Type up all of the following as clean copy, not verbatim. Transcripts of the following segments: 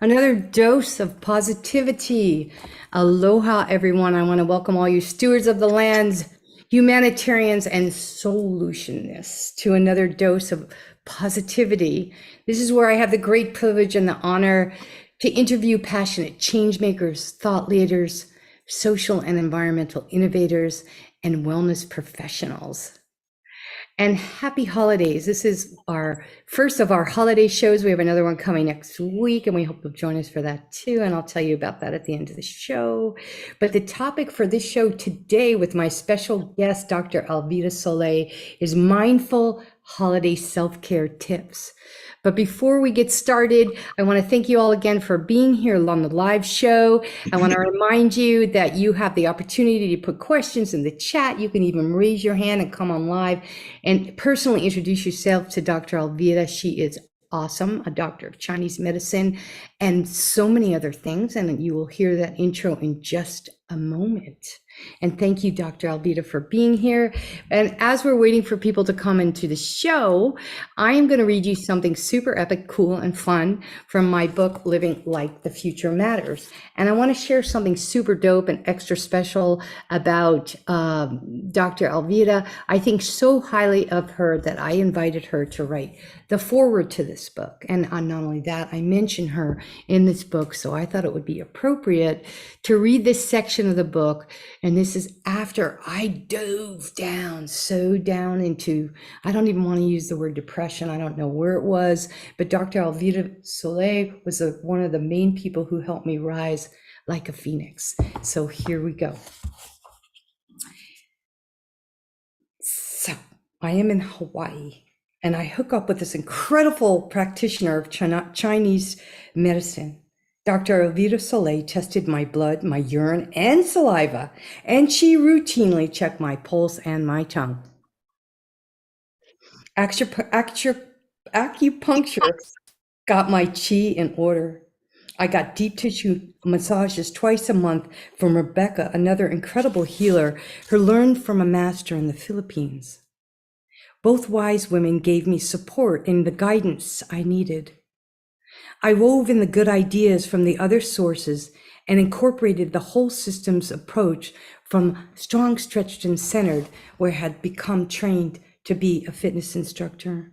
Another dose of positivity. Aloha, everyone. I want to welcome all you stewards of the lands, humanitarians, and solutionists to another dose of positivity. This is where I have the great privilege and the honor to interview passionate change makers, thought leaders, social and environmental innovators, and wellness professionals. And happy holidays. This is our first of our holiday shows. We have another one coming next week, and we hope you'll join us for that too. And I'll tell you about that at the end of the show. But the topic for this show today with my special guest, Dr. Alvita Soleil, is mindful holiday self-care tips. But before we get started, I want to thank you all again for being here on the live show. I want to remind you that you have the opportunity to put questions in the chat. You can even raise your hand and come on live and personally introduce yourself to Dr. Alvita. She is awesome, a doctor of Chinese medicine and so many other things. And you will hear that intro in just a moment. And thank you, Dr. Alvita, for being here. And as we're waiting for people to come into the show, I am going to read you something super epic, cool, and fun from my book, Living Like the Future Matters. And I want to share something super dope and extra special about Dr. Alvita. I think so highly of her that I invited her to write the foreword to this book. And not only that, I mention her in this book. So I thought it would be appropriate to read this section of the book. And this is after I dove so down into, I don't even want to use the word depression. I don't know where it was, but Dr. Alvita Soleil was one of the main people who helped me rise like a phoenix. So here we go. So I am in Hawaii and I hook up with this incredible practitioner of Chinese medicine. Dr. Alvita Soleil tested my blood, my urine, and saliva, and she routinely checked my pulse and my tongue. Acupuncture got my chi in order. I got deep tissue massages twice a month from Rebecca, another incredible healer who learned from a master in the Philippines. Both wise women gave me support and the guidance I needed. I wove in the good ideas from the other sources and incorporated the whole systems approach from strong, stretched, and centered, where I had become trained to be a fitness instructor.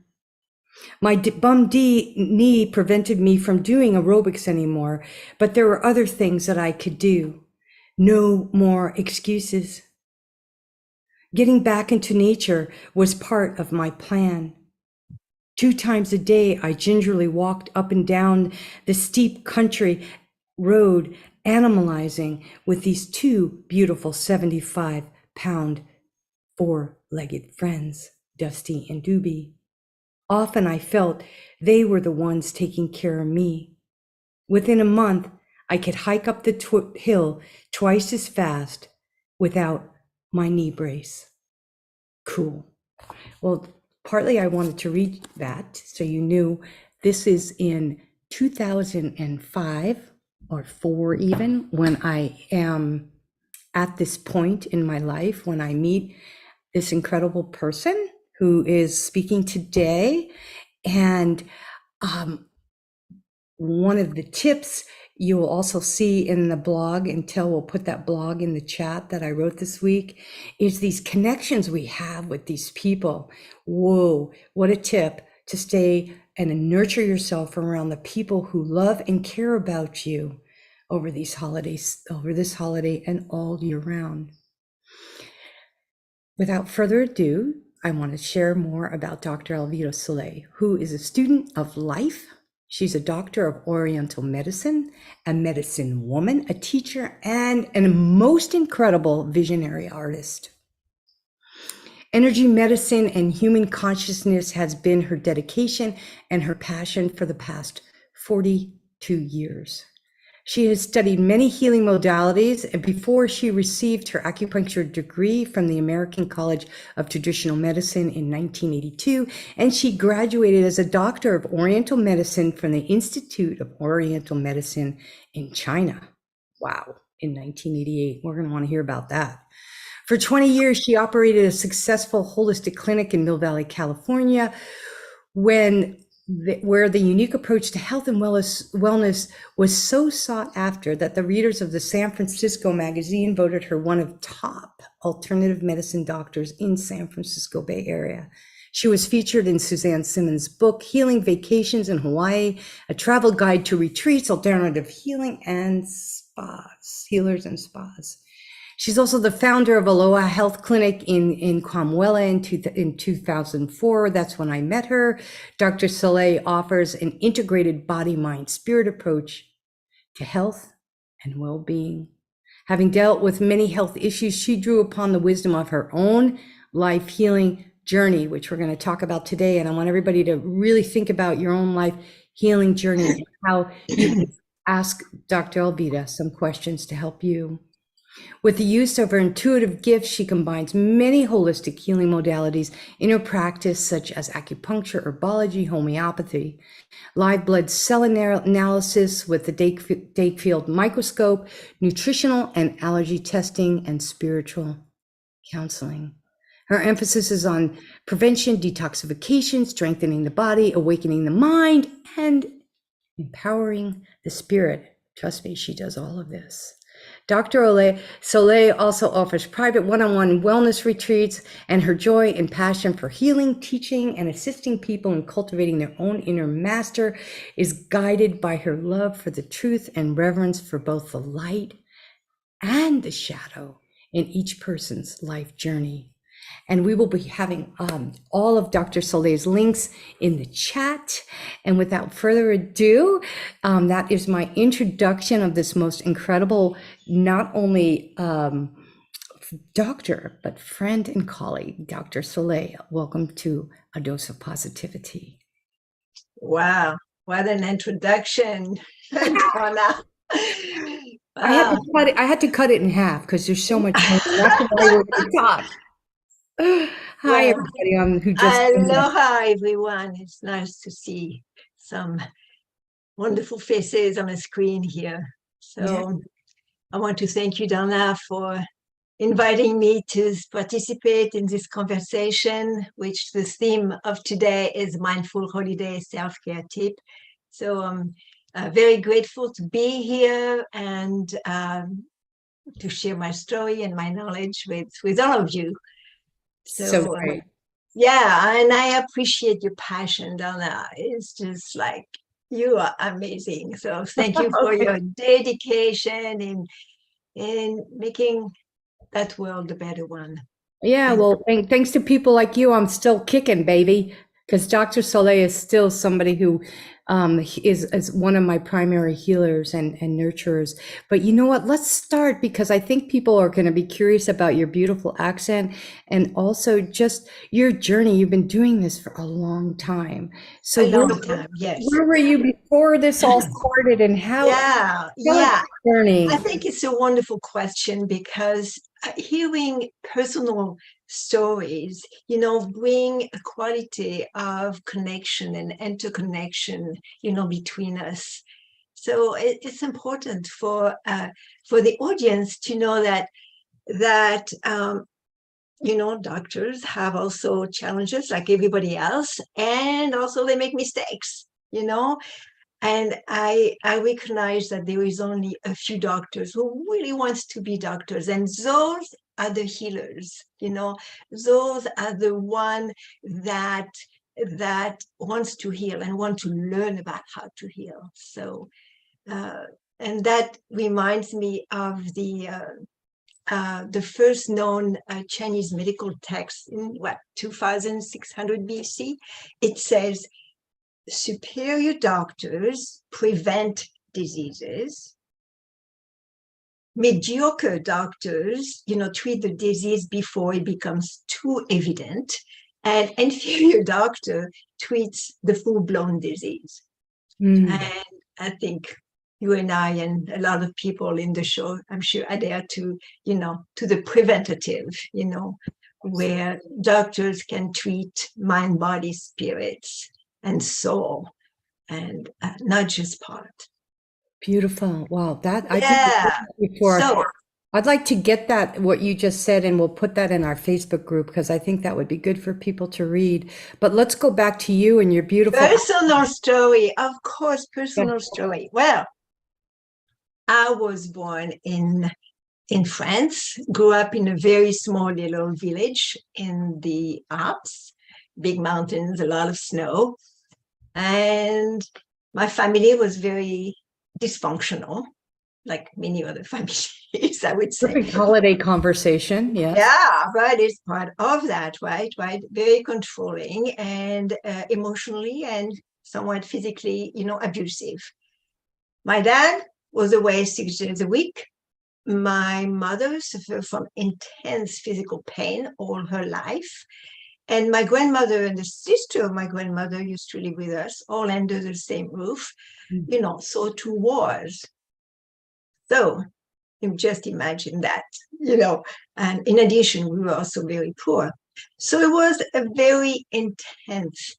My bum knee prevented me from doing aerobics anymore, but there were other things that I could do. No more excuses. Getting back into nature was part of my plan. 2 times a day, I gingerly walked up and down the steep country road, animalizing with these 2 beautiful 75-pound, 4-legged friends, Dusty and Doobie. Often I felt they were the ones taking care of me. Within a month, I could hike up the hill twice as fast without my knee brace. Cool. Well, partly I wanted to read that so you knew this is in 2005 or 4 even, when I am at this point in my life when I meet this incredible person who is speaking today. And one of the tips you will also see in the blog, until we'll put that blog in the chat that I wrote this week, is these connections we have with these people. Whoa, what a tip to stay and nurture yourself around the people who love and care about you over these holidays, over this holiday and all year round. Without further ado, I want to share more about Dr. Alvita Soleil, who is a student of life. She's a doctor of Oriental Medicine, a medicine woman, a teacher, and a most incredible visionary artist. Energy medicine and human consciousness has been her dedication and her passion for the past 42 years. She has studied many healing modalities before she received her acupuncture degree from the American College of Traditional Medicine in 1982, and she graduated as a doctor of Oriental Medicine from the Institute of Oriental Medicine in China. Wow, in 1988. We're going to want to hear about that. For 20 years, she operated a successful holistic clinic in Mill Valley, California. When where the unique approach to health and wellness was so sought after that the readers of the San Francisco magazine voted her one of top alternative medicine doctors in San Francisco Bay Area. She was featured in Suzanne Simmons' book, Healing Vacations in Hawaii, a travel guide to retreats, alternative healing, and spas, healers and spas. She's also the founder of Aloha Health Clinic in Kwamwela in 2004. That's when I met her. Dr. Soleil offers an integrated body, mind, spirit approach to health and well-being. Having dealt with many health issues, she drew upon the wisdom of her own life healing journey, which we're going to talk about today. And I want everybody to really think about your own life healing journey and how you can ask Dr. Alvita some questions to help you. With the use of her intuitive gifts, she combines many holistic healing modalities in her practice, such as acupuncture, herbology, homeopathy, live blood cell analysis with the Dake field microscope, nutritional and allergy testing, and spiritual counseling. Her emphasis is on prevention, detoxification, strengthening the body, awakening the mind, and empowering the spirit. Trust me, she does all of this. Dr. Soleil also offers private one-on-one wellness retreats, and her joy and passion for healing, teaching, and assisting people in cultivating their own inner master is guided by her love for the truth and reverence for both the light and the shadow in each person's life journey. And we will be having all of Dr. Soleil's links in the chat. And without further ado, that is my introduction of this most incredible, not only doctor, but friend and colleague, Dr. Soleil. Welcome to A Dose of Positivity. Wow, what an introduction, Donna. Wow. I had to cut it in half because there's so much more. That's why we're going to talk. Hi, everybody who just aloha, everyone. It's nice to see some wonderful faces on the screen here. So I want to thank you, Donna, for inviting me to participate in this conversation, which the theme of today is Mindful Holiday Self-Care Tip. So I'm very grateful to be here and to share my story and my knowledge with all of you. So great. Yeah, and I appreciate your passion, Donna. It's just like, you are amazing. So thank you for your dedication in making that world a better one. Yeah, well, thanks to people like you, I'm still kicking, baby, because Dr. Soleil is still somebody who is one of my primary healers and nurturers. But you know what? Let's start, because I think people are going to be curious about your beautiful accent and also just your journey. You've been doing this for a long time. So yes. Where were you before this all started, and how? Journey? I think it's a wonderful question, because hearing personal stories, bring a quality of connection and interconnection, between us. So it's important for the audience to know that doctors have also challenges like everybody else, and also they make mistakes, And I recognize that there is only a few doctors who really wants to be doctors, and those are the healers, those are the one that wants to heal and want to learn about how to heal. So, and that reminds me of the first known Chinese medical text in 2600 BC. It says, superior doctors prevent diseases. Mediocre doctors, treat the disease before it becomes too evident. And inferior doctor treats the full-blown disease. And I think you and I and a lot of people in the show, I'm sure, adhere to, to the preventative, where doctors can treat mind, body, spirits, and soul, and not just part. Beautiful. Wow. That I did before. So I'd like to get that, what you just said, and we'll put that in our Facebook group because I think that would be good for people to read. But let's go back to you and your beautiful. Personal story, of course, Yeah. personal story. Well, I was born in France, grew up in a very small little village in the Alps, big mountains, a lot of snow. And my family was very dysfunctional, like many other families, I would say. Perfect holiday conversation. Yes. Yeah, but it's part of that, right? Right. Very controlling and emotionally and somewhat physically, abusive. My dad was away 6 days a week. My mother suffered from intense physical pain all her life. And my grandmother and the sister of my grandmother used to live with us, all under the same roof, so 2 wars. So you just imagine that, and in addition, we were also very poor. So it was a very intense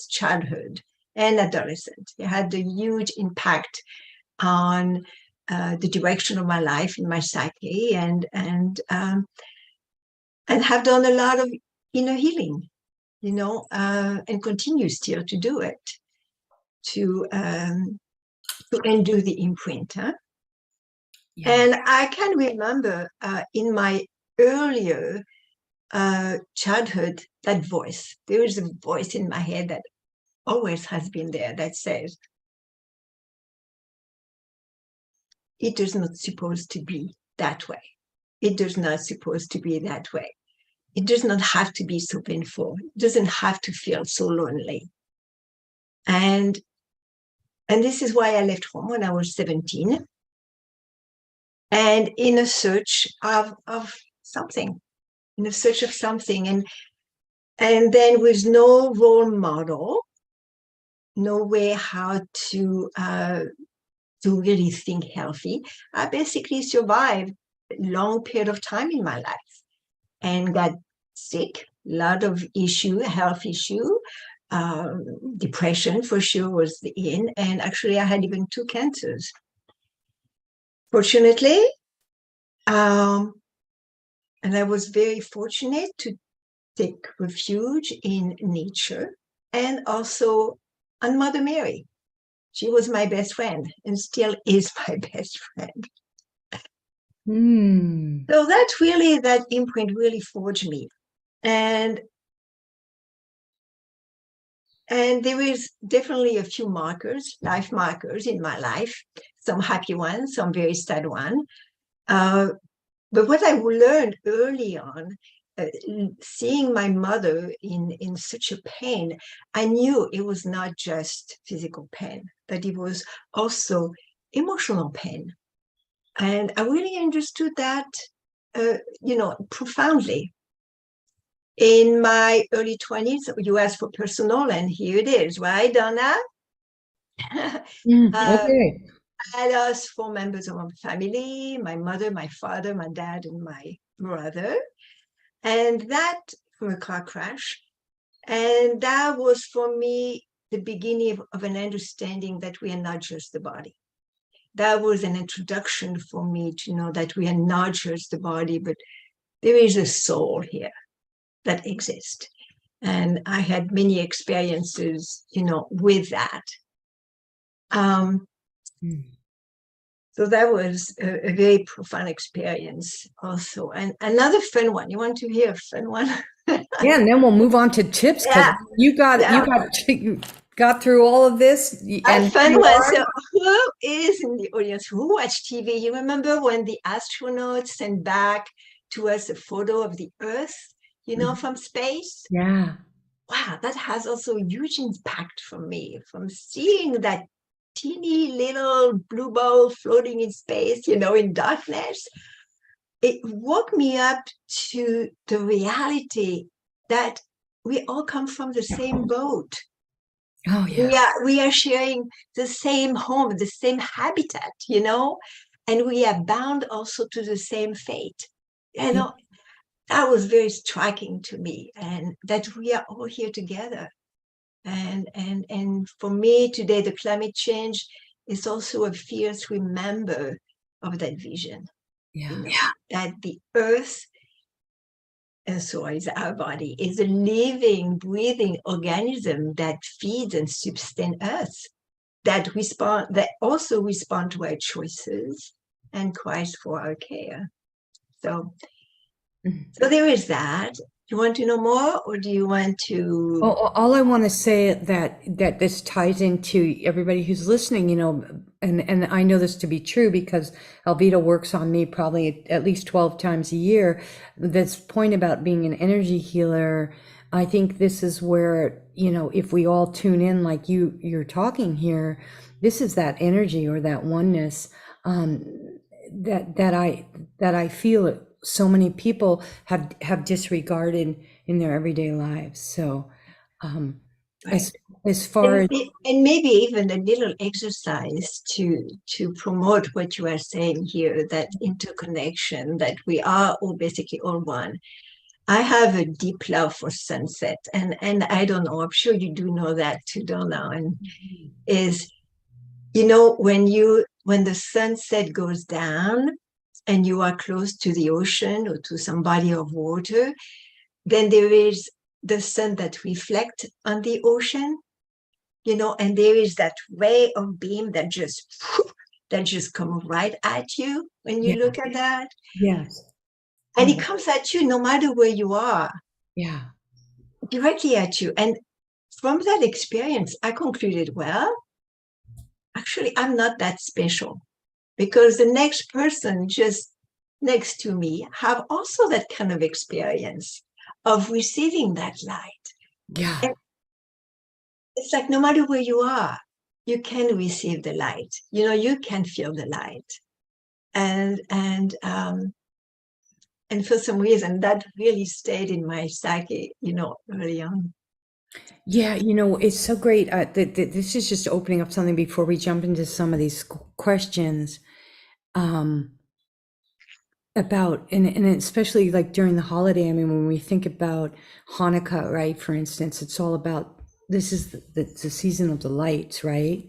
childhood and adolescent. It had a huge impact on the direction of my life and my psyche, and have done a lot of inner healing, and continue still to do it, to undo the imprint. Huh? Yeah. And I can remember in my earlier childhood, that voice. There is a voice in my head that always has been there that says, it is not supposed to be that way. It does not supposed to be that way. It does not have to be so painful. It doesn't have to feel so lonely. And this is why I left home when I was 17, and in a search of something, in a search of something. And then with no role model, no way how to really think healthy, I basically survived a long period of time in my life and got sick, a lot of health issue, depression for sure was in, and actually I had even 2 cancers. Fortunately, and I was very fortunate to take refuge in nature and also on Mother Mary. She was my best friend and still is my best friend. Hmm. So that imprint really forged me. And there is definitely a few life markers in my life, some happy ones, some very sad ones. But what I learned early on, seeing my mother in such a pain, I knew it was not just physical pain, but it was also emotional pain. And I really understood that, profoundly. In my early 20s, you asked for personal, and here it is, right, Donna? Okay. I lost 4 members of my family, my mother, my father, my dad, and my brother. And that from a car crash. And that was for me the beginning of an understanding that we are not just the body. That was an introduction for me to know that we are not just the body, but there is a soul here that exists. And I had many experiences, with that. So that was a very profound experience also. And another fun one. You want to hear a fun one? Yeah, and then we'll move on to tips because Yeah, you got through all of this a and fun you one. are. So who is in the audience? Who watched TV? You remember when the astronauts sent back to us a photo of the Earth, from space? Yeah. Wow, that has also a huge impact for me, from seeing that teeny little blue ball floating in space, in darkness. It woke me up to the reality that we all come from the same boat. Oh yeah. We are sharing the same home, the same habitat, and we are bound also to the same fate. That was very striking to me, and that we are all here together. And for me today, the climate change is also a fierce remember of that vision. Yeah. That the earth, and so is our body, is a living, breathing organism that feeds and sustains us, that also respond to our choices and cries for our care. So, Mhm. so there is that. Do you want to know more, or do you want to? All I want to say that this ties into everybody who's listening, and I know this to be true because Alvita works on me probably at least 12 times a year. This point about being an energy healer, I think this is where, if we all tune in like you're talking here, this is that energy or that oneness um, that I feel so many people have disregarded in their everyday lives. So, um, Right. as as far as And maybe even a little exercise to promote what you are saying here, that interconnection, that we are all basically all one. I have a deep love for sunset, and I don't know, I'm sure you do know that too, Donna. And is when the sunset goes down and you are close to the ocean or to some body of water, then there is the sun that reflects on the ocean, and there is that ray of beam that just comes right at you when you yeah, look at that. yes, And it oh comes at you no matter where you are, yeah, directly at you. And from that experience, I concluded, well, actually, I'm not that special, because the next person just next to me have also that kind of experience of receiving that light. yeah, And it's like no matter where you are, you can receive the light. You can feel the light. And for some reason that really stayed in my psyche, early on. yeah. It's so great. This is just opening up something before we jump into some of these questions. Um, about and especially like during the holiday. I mean, when we think about Hanukkah, right, for instance, it's all about this is the season of the lights, right?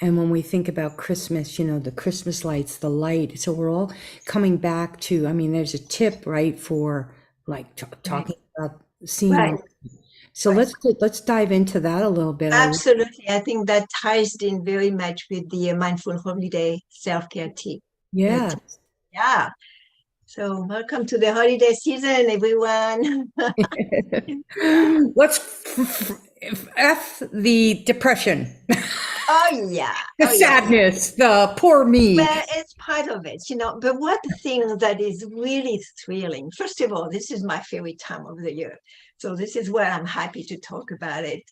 And when we think about Christmas, the Christmas lights, the light, so we're all coming back to, I mean, there's a tip, right, for like Right. talking about seeing Right. the, so Right. let's dive into that a little bit. Absolutely. I think that ties in very much with the mindful holiday self-care tip. Yeah. That, yeah. So welcome to the holiday season, everyone. Let's F the depression. Oh yeah. The Oh yeah. sadness, the poor me. Well, it's part of it. But what thing that is really thrilling, first of all, this is my favorite time of the year. So this is where I'm happy to talk about it,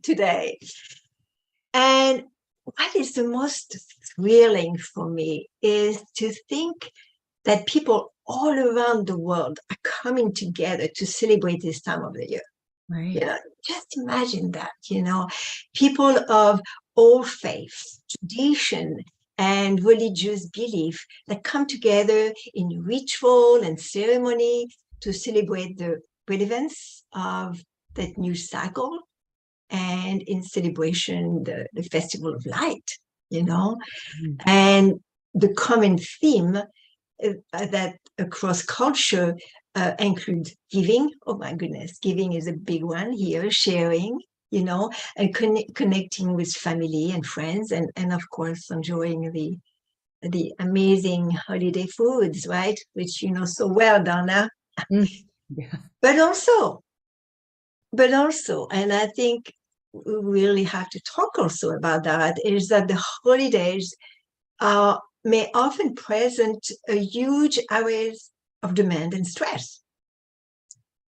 today. And what is the most thrilling for me is to think that people all around the world are coming together to celebrate this time of the year. Right. Just imagine that, people of all faiths, tradition, and religious belief that come together in ritual and ceremony to celebrate the relevance of that new cycle, and in celebration, the festival of light, you know, Mm. and the common theme that across culture includes giving. Oh my goodness, giving is a big one here, sharing, and connecting with family and friends, and of course enjoying the amazing holiday foods, right? Which you know so well, Donna. Mm. Yeah. But also, and I think we really have to talk also about that, is that the holidays may often present a huge areas of demand and stress.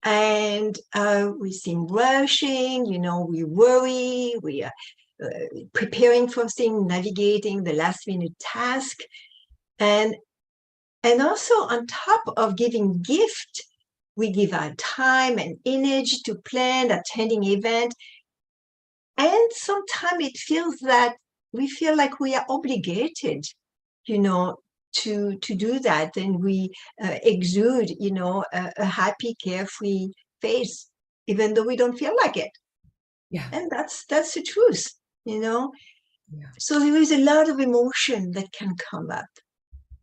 And we seem rushing, we worry, we are preparing for things, navigating the last minute task. And also on top of giving gift, we give our time and energy to plan, attending event. And sometimes it feels that we feel like we are obligated, to do that, and we exude, a happy, carefree face, even though we don't feel like it. Yeah. And that's the truth. Yeah. So there is a lot of emotion that can come up.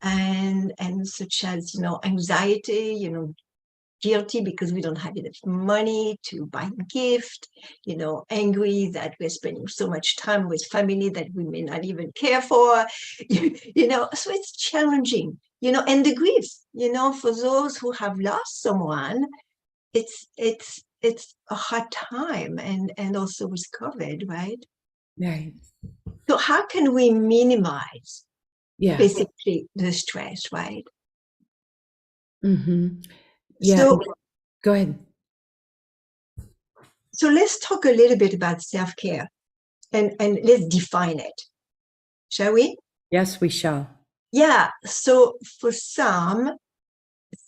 and such as, anxiety, guilty because we don't have enough money to buy a gift, angry that we're spending so much time with family that we may not even care for, so it's challenging, and the grief, for those who have lost someone, it's a hard time, and also with COVID, right? Right. So how can we minimize Yeah. basically the stress, right? Mm-hmm. Yeah. So Go ahead. so let's talk a little bit about self-care, and let's define it, shall we? Yes, we shall. Yeah. So for some,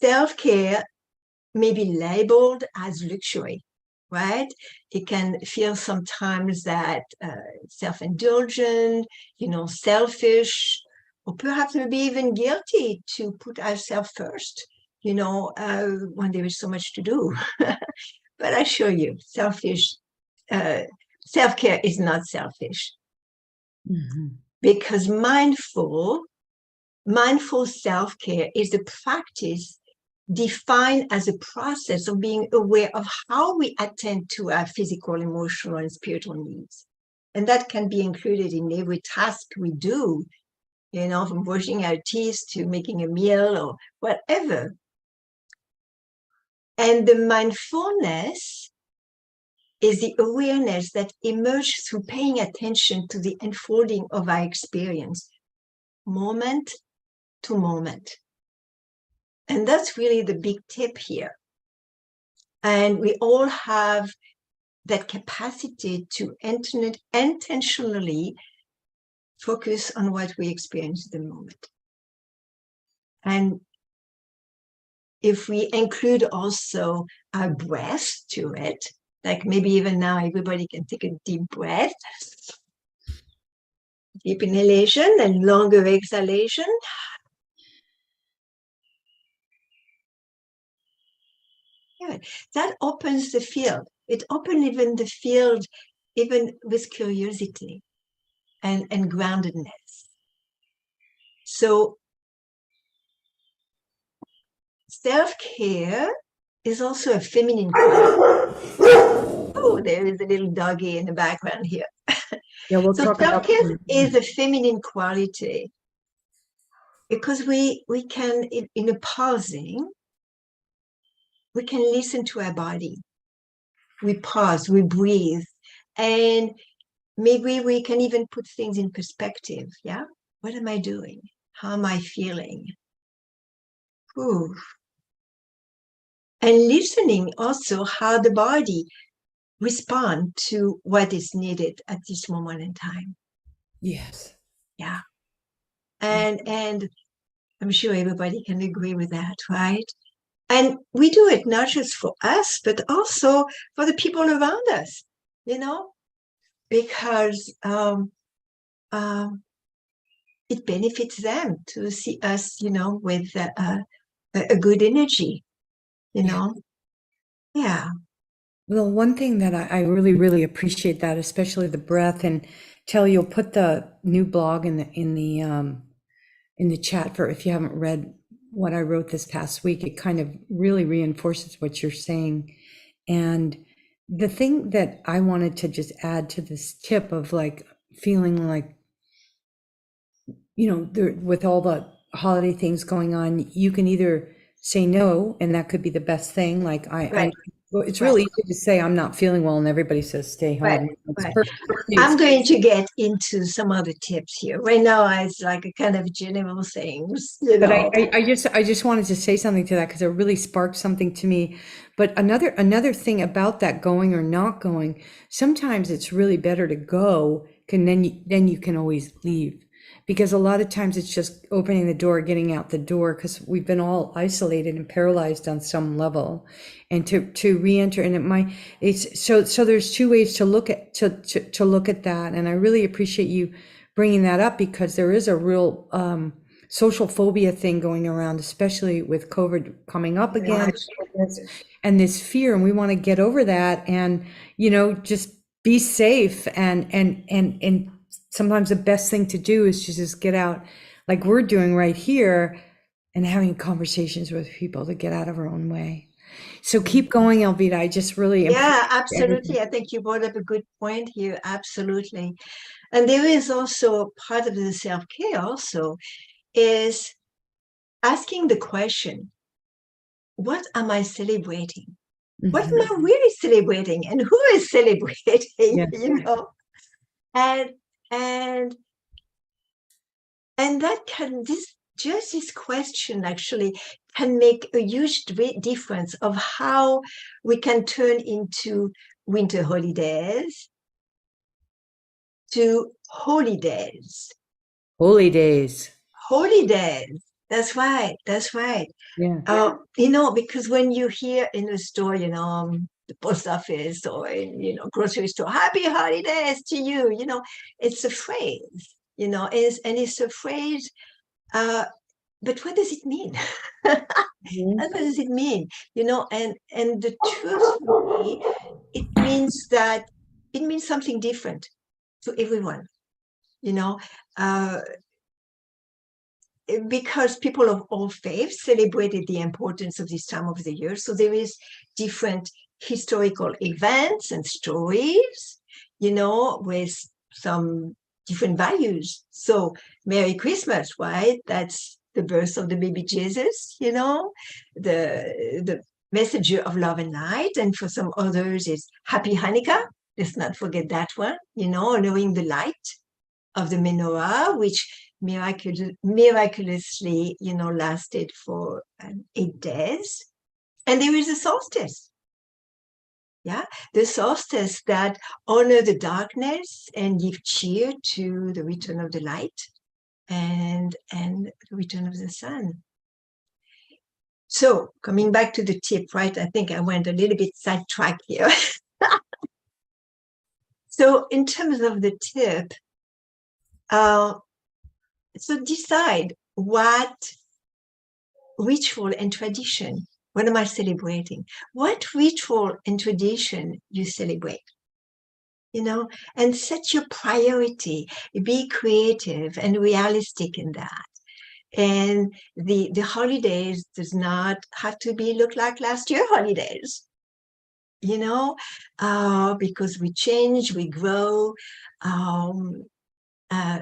self-care may be labeled as luxury, right? It can feel sometimes that self-indulgent, selfish, or perhaps maybe even guilty to put ourselves first, when there is so much to do. But I assure you, uh, self-care is not selfish, Mm-hmm. because mindful self-care is a practice defined as a process of being aware of how we attend to our physical, emotional, and spiritual needs. And that can be included in every task we do, from brushing our teeth to making a meal or whatever. And the mindfulness is the awareness that emerges through paying attention to the unfolding of our experience, moment to moment. And that's really the big tip here. And we all have that capacity to intentionally focus on what we experience at the moment. And if we include also our breath to it, like maybe even now everybody can take a deep breath, deep inhalation and longer exhalation. Yeah, that opens the field. It opens even the field, even with curiosity and groundedness. So self-care is also a feminine quality. Oh, there is a little doggy in the background here. Yeah, we'll So talk about self-care is a feminine quality because we can, in a pausing, we can listen to our body. We pause, we breathe, and maybe we can even put things in perspective. Yeah, what am I doing? How am I feeling? Ooh. And listening also how the body respond to what is needed at this moment in time. Yes. Yeah. And I'm sure everybody can agree with that, right? And we do it not just for us, but also for the people around us, because it benefits them to see us, with a good energy, Yeah. Yeah. Well, one thing that I really, really appreciate that, especially the breath, and Telly, you'll put the new blog in the chat for if you haven't read what I wrote this past week. It kind of really reinforces what you're saying. And the thing that I wanted to just add to this tip of like feeling like, with all the holiday things going on, you can either say no, and that could be the best thing. Like Right. well, it's Right. really easy to say I'm not feeling well, and everybody says stay Right. home. It's Right. perfect. I'm going to get into some other tips here. Right now, it's like a kind of general things, But I just wanted to say something to that because it really sparked something to me. But another thing about that going or not going, sometimes it's really better to go, and then you can always leave. Because a lot of times it's just opening the door, getting out the door, because we've been all isolated and paralyzed on some level, and to re-enter. And it's so there's two ways to look at to look at that. And I really appreciate you bringing that up because there is a real social phobia thing going around, especially with COVID coming up again, and this fear, and we want to get over that, and just be safe, and sometimes the best thing to do is to just get out, like we're doing right here, and having conversations with people to get out of our own way. So keep going, Alvita. I just really Yeah, appreciate everything. absolutely. I think you brought up a good point here. Absolutely. And there is also part of the self-care also is asking the question, what am I celebrating? What am I Mhm. really celebrating? And who is celebrating? Yeah. And and and that can this question actually can make a huge difference of how we can turn into winter holidays to holidays. Holy days. Holidays. That's right. That's right. Yeah. Because when you hear in a store, the post office or in, grocery store, happy holidays to you, it's a phrase, and it's a phrase, but what does it mean? Mhm. What does it mean? And the truth for me, it means something different to everyone, you know, uh, because people of all faiths celebrated the importance of this time of the year. So there is different historical events and stories, with some different values. So Merry Christmas, right? That's the birth of the baby Jesus, the messenger of love and light. And for some others, it's Happy Hanukkah. Let's not forget that one, knowing the light of the menorah, which miraculously, lasted for 8 days. And there is a solstice, yeah, the solstice that honor the darkness and give cheer to the return of the light and the return of the sun. So coming back to the tip, right? I think I went a little bit sidetracked here. So in terms of the tip, uh, so decide what ritual and tradition. What am I celebrating? What ritual and tradition you celebrate? And set your priority. Be creative and realistic in that. And the holidays does not have to be look like last year holidays. Because we change, we grow, um, uh,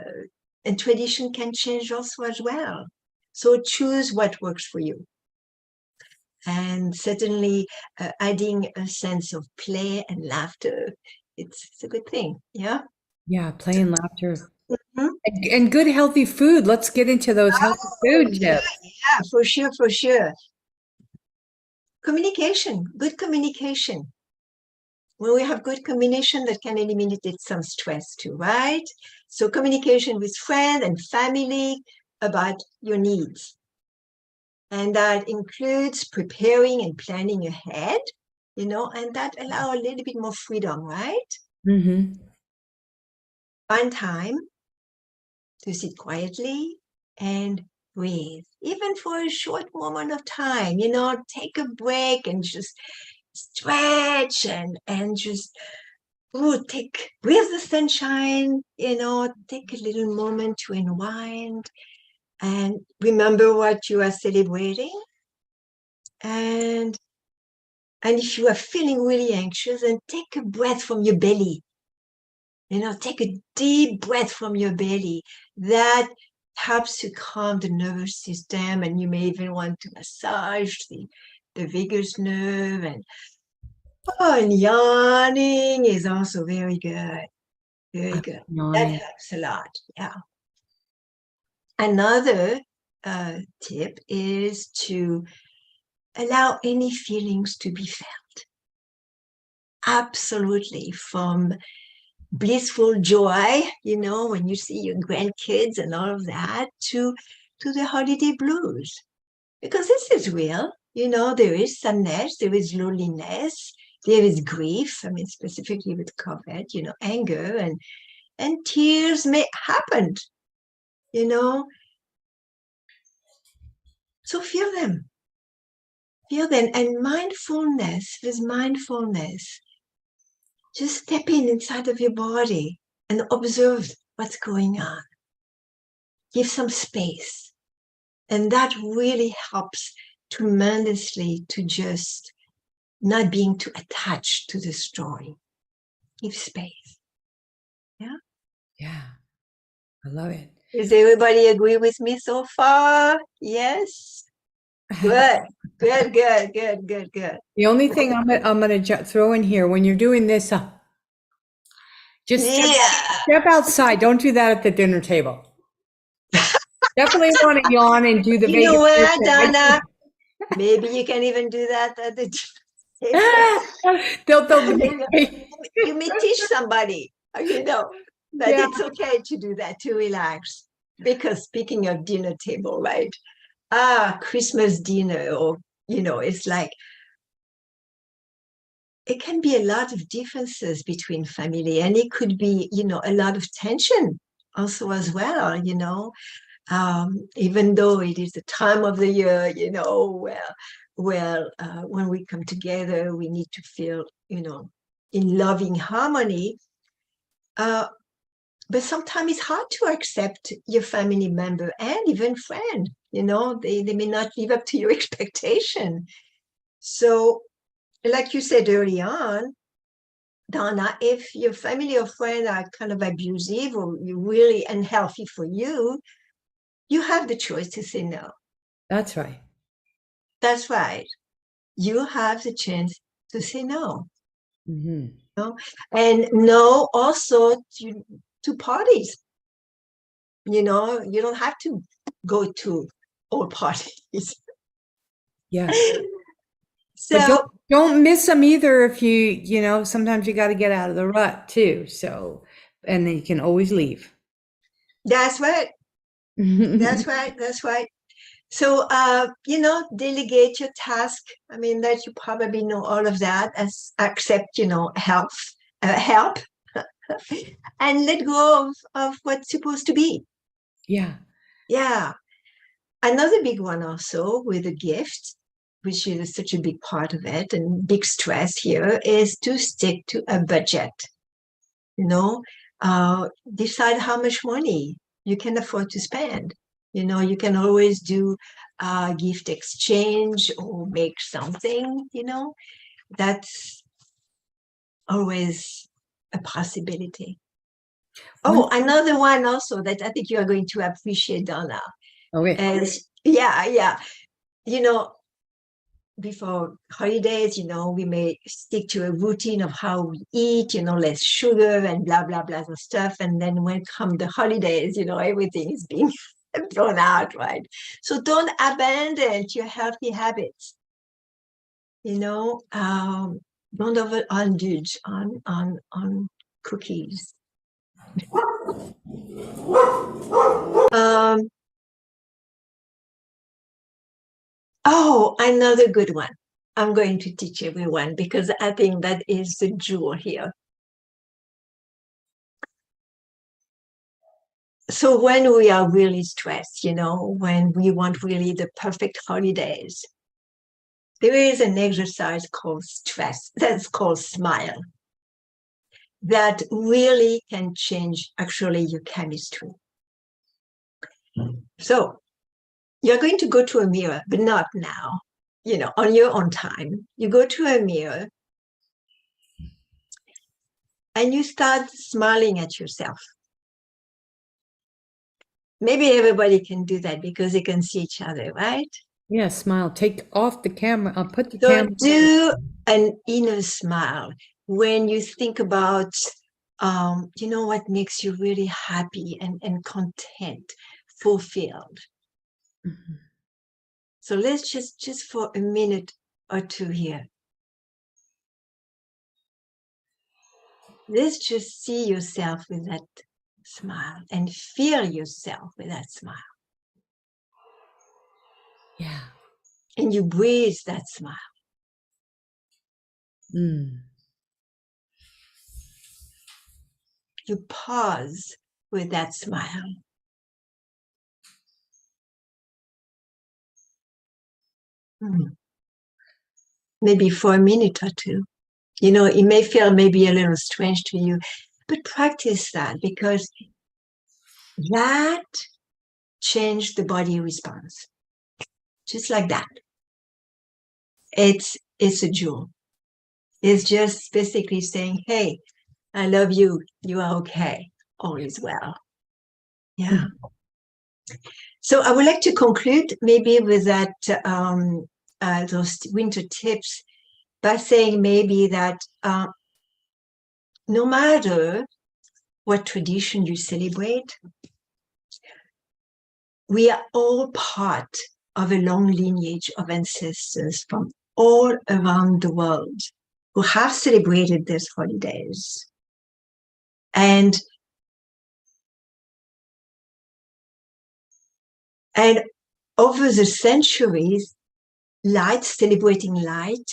and tradition can change also as well. So choose what works for you. And certainly adding a sense of play and laughter, it's a good thing. Yeah. Yeah. Play and laughter. Mhm. And good healthy food. Let's get into those healthy Oh, food yeah, tips. yeah, for sure, for sure. Communication, good communication. When we have good communication, that can eliminate some stress too, right? So communication with friends and family about your needs. And that includes preparing and planning ahead, and that allow a little bit more freedom, right? Hmm. Find time to sit quietly and breathe, even for a short moment of time, take a break and just stretch and just breathe the sunshine, take a little moment to unwind and remember what you are celebrating. And if you are feeling really anxious, then take a breath from your belly. Take a deep breath from your belly. That helps to calm the nervous system, and you may even want to massage the vagus nerve. And yawning is also very good. Very good. That Yawning. helps a lot. Yeah. Another tip is to allow any feelings to be felt. Absolutely. From blissful joy, when you see your grandkids and all of that, to the holiday blues. Because this is real. There is sadness, there is loneliness, there is grief. I mean, specifically with COVID, anger and tears may happen, you know. So feel them. Feel them. And with mindfulness, just step inside of your body and observe what's going on. give some space. And that really helps tremendously to just not being too attached to the story. Give space. Yeah. Yeah. I love it. Does everybody agree with me so far? Yes. Good. Good, good, good, good, good. The only thing I'm gonna throw in here when you're doing this, just Yeah. step outside. Don't do that at the dinner table. Definitely want to yawn and do the You know Vegas what, haircut. Donna? Maybe you can even do that at the table. You may teach somebody, that Yeah. it's okay to do that, to relax. Because speaking of dinner table, right? Christmas dinner, or, it's like, it can be a lot of differences between family, and it could be, a lot of tension also as well, even though it is the time of the year, when we come together, we need to feel, in loving harmony. But sometimes it's hard to accept your family member and even friend, they may not live up to your expectation. So, like you said early on, Donna, if your family or friend are kind of abusive or really unhealthy for you, you have the choice to say no. That's right. That's right. You have the chance to say no. Mm-hmm. And no also to parties. You don't have to go to all parties. Yeah. But So don't miss them either if sometimes you got to get out of the rut too. So, and then you can always leave. that's right. That's right. That's right. So, delegate your task. I mean, that you probably know all of that, as accept, help, and let go of what's supposed to be. Yeah. Yeah. Another big one also with a gift, which is such a big part of it and big stress here, is to stick to a budget. Decide how much money you can afford to spend. You can always do a gift exchange or make something, that's always a possibility. Oh, another one also that I think you are going to appreciate, Donna, Okay. is, yeah. You know, before holidays, we may stick to a routine of how we eat, less sugar and blah, blah, blah and stuff. And then when come the holidays, everything is being thrown out, right? So don't abandon your healthy habits. Don't overindulge on cookies. Another good one. I'm going to teach everyone because I think that is the jewel here. So when we are really stressed, when we want really the perfect holidays, there is an exercise called stress, that's called smile, that really can change actually your chemistry. So you're going to go to a mirror, but not now, on your own time. You go to a mirror and you start smiling at yourself. Maybe everybody can do that because they can see each other, right? Yeah, smile. Take off the camera. I'll put the So camera. do an inner smile when you think about, what makes you really happy and content, fulfilled. Mm-hmm. So let's just for a minute or two here. Let's just see yourself with that smile and feel yourself with that smile. Yeah. And you breathe that smile. Mm. You pause with that smile. Maybe for a minute or two. It may feel maybe a little strange to you, but practice that because that change the body response. Just like that. It's a jewel. It's just basically saying, hey, I love you. You are okay. All is well. Yeah. So I would like to conclude maybe with that those winter tips by saying maybe that no matter what tradition you celebrate, we are all part of a long lineage of ancestors from all around the world who have celebrated these holidays. And over the centuries, celebrating light,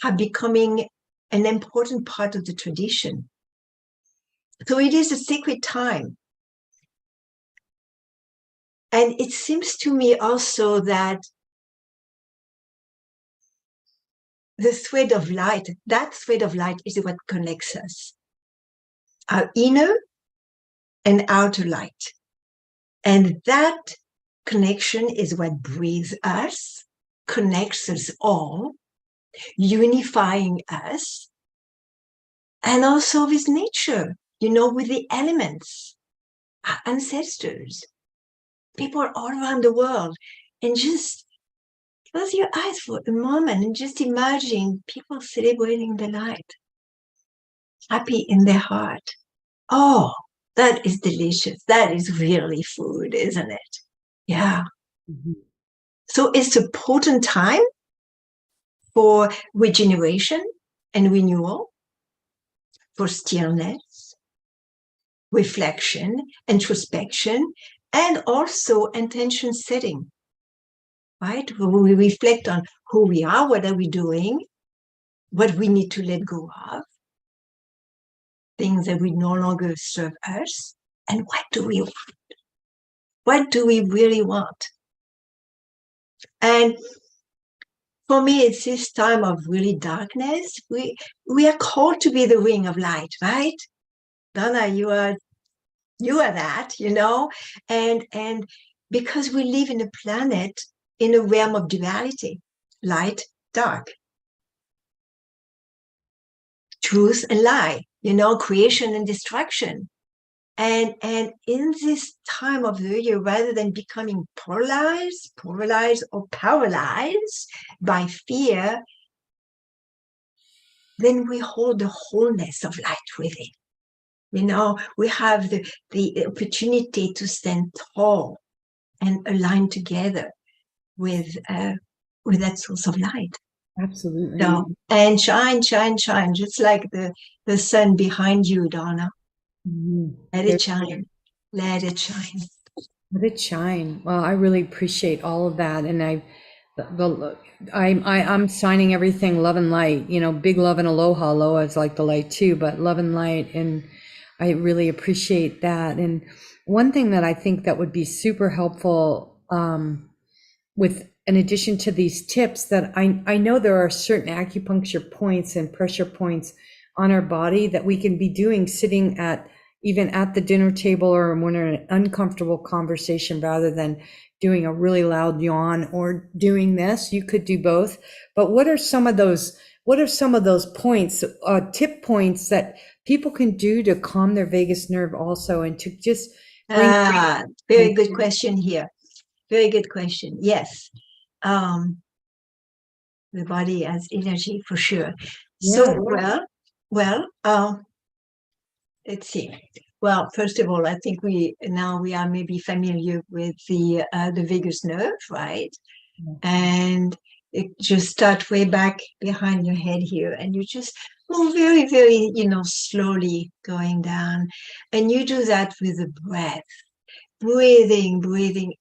are becoming an important part of the tradition. So it is a sacred time. And it seems to me also that the thread of light, that thread of light is what connects us, our inner and outer light. And that connection is what breathes us, connects us all, unifying us, and also with nature, with the elements, our ancestors, people all around the world. And just close your eyes for a moment and just imagine people celebrating the light, happy in their heart. Oh, that is delicious. That is really food, isn't it? Yeah. Mm-hmm. So it's a potent time for regeneration and renewal, for stillness, reflection, introspection, and also intention setting, right? Where we reflect on who we are, what are we doing, what we need to let go of, things that we no longer serve us, and what do we want? What do we really want? And for me, it's this time of really darkness. We are called to be the ring of light, right? Donna, you are that, and because we live in a planet in a realm of duality, light, dark, truth and lie, creation and destruction. And in this time of the year, rather than becoming polarized or paralyzed by fear, then we hold the wholeness of light within. We have the opportunity to stand tall and align together with that source of light. Absolutely. So, and shine, just like the sun behind you, Donna. Mm-hmm. Let it shine. Let it shine. Let it shine. Well, I really appreciate all of that, and I'm signing everything love and light. Big love and aloha. Aloha is like the light too, but love and light, and I really appreciate that. And one thing that I think that would be super helpful, with in addition to these tips, that I know there are certain acupuncture points and pressure points on our body that we can be doing sitting even at the dinner table, or when we're in an uncomfortable conversation, rather than doing a really loud yawn or doing this. You could do both. But what are some of those points, tip points that people can do to calm their vagus nerve also, and to just bring very good question here. Very good question. Yes. The body has energy for sure. Yeah. So, let's see. Well, first of all, I think we are maybe familiar with the vagus nerve, right? Mm-hmm. And it just starts way back behind your head here, and you just move very, very, slowly going down, and you do that with the breath. Breathing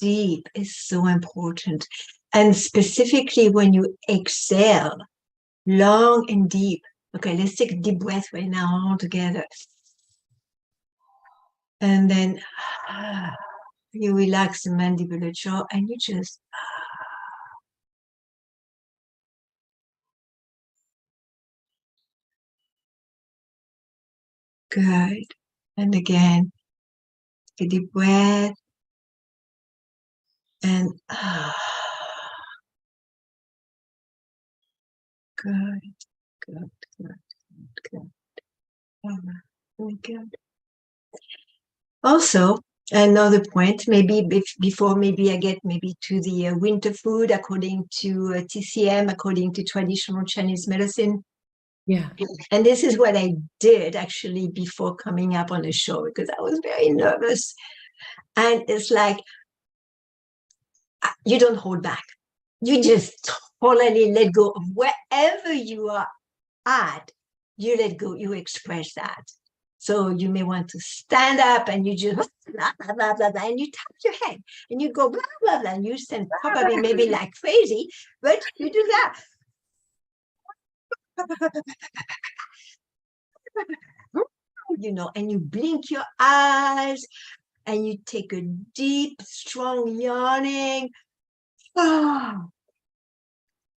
deep is so important, and specifically when you exhale, long and deep. Okay, let's take a deep breath right now all together. And then you relax the mandibular jaw, and you just good. And again, take a deep breath. And good, good, good, good. Really good. Also, another point, maybe before maybe I get maybe to the winter food according to TCM, according to traditional Chinese medicine. Yeah. And this is what I did actually before coming up on the show because I was very nervous. And it's like, you don't hold back. You just totally let go of wherever you are at. You let go, you express that. So you may want to stand up and you just blah, blah, blah, blah, blah, and you tap your head and you go blah, blah, blah, and you stand probably maybe like crazy, but you do that. You know, and you blink your eyes and you take a deep, strong yawning. Oh,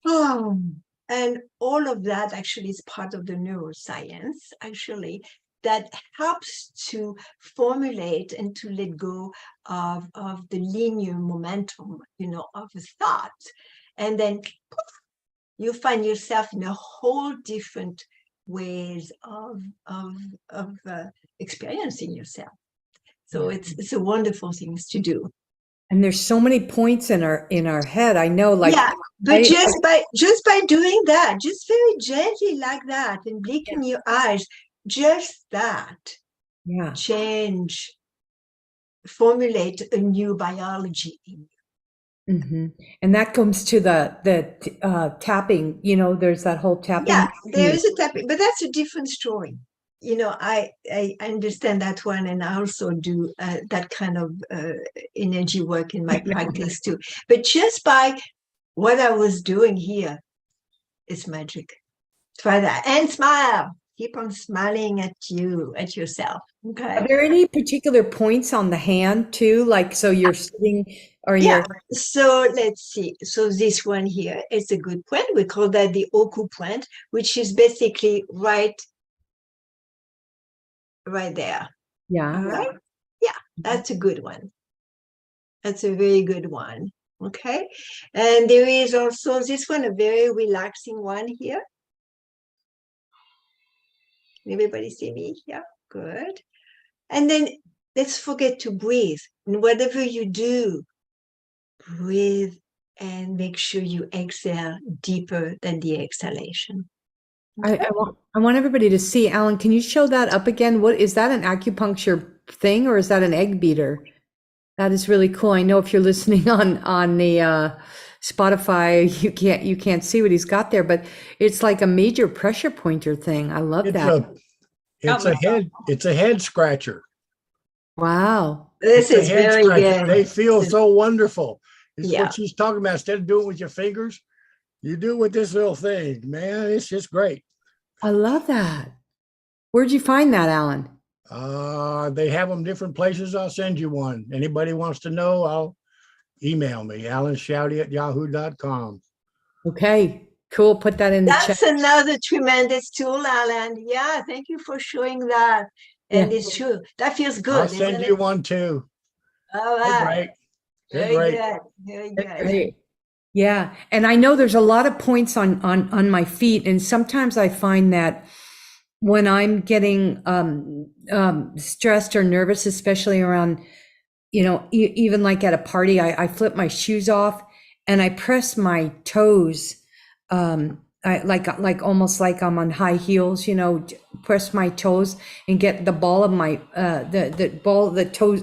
oh. And all of that actually is part of the neuroscience, actually, that helps to formulate and to let go of the linear momentum, you know, of a thought. And then poof, you find yourself in a whole different ways of experiencing yourself. So it's a wonderful thing to do. And there's so many points in our head. I know, like, yeah, but just by doing that, just very gently like that, and blinking your eyes, just that, yeah, change, formulate a new biology in you. And that comes to the tapping. You know, there's that whole tapping. Yeah, there is a tapping, but that's a different story. You know, I understand that one, and I also do that kind of energy work in my practice too. But just by what I was doing here, it's magic. Try that and smile. Keep on smiling at yourself. Okay. Are there any particular points on the hand too? Like, so you're sitting or Yeah. you're. So let's see. So this one here is a good point. We call that the oku point, which is basically right there. Yeah. All right. Yeah, that's a good one. That's a very good one. Okay. And there is also this one, a very relaxing one here. Everybody see me? Yeah, good. And then let's forget to breathe. And whatever you do, breathe and make sure you exhale deeper than the exhalation. Okay. I want everybody to see. Alan, can you show that up again? What is that, an acupuncture thing or is that an egg beater? That is really cool. I know if you're listening on the Spotify, you can't see what he's got there, but it's like a major pressure pointer thing. I love that. It's a head scratcher. Wow. This is very good. They feel so wonderful. This is Yeah. what she's talking about. Instead of doing it with your fingers, you do it with this little thing. Man, it's just great. I love that. Where'd you find that, Alan? They have them different places. I'll send you one. Anybody wants to know, I'll email me, alanshouty@yahoo.com. Okay, cool. Put that in the chat. That's another tremendous tool, Alan. Yeah, thank you for showing that. And Yeah. it's true. That feels good. I'll send you one too. All They're right. great. They're Very great. good. Very good. Great. Yeah, and I know there's a lot of points on my feet, and sometimes I find that when I'm getting stressed or nervous, especially around, you know, even like at a party, I flip my shoes off and I press my toes, I like almost like I'm on high heels, you know, press my toes and get the ball of my the ball of the toes,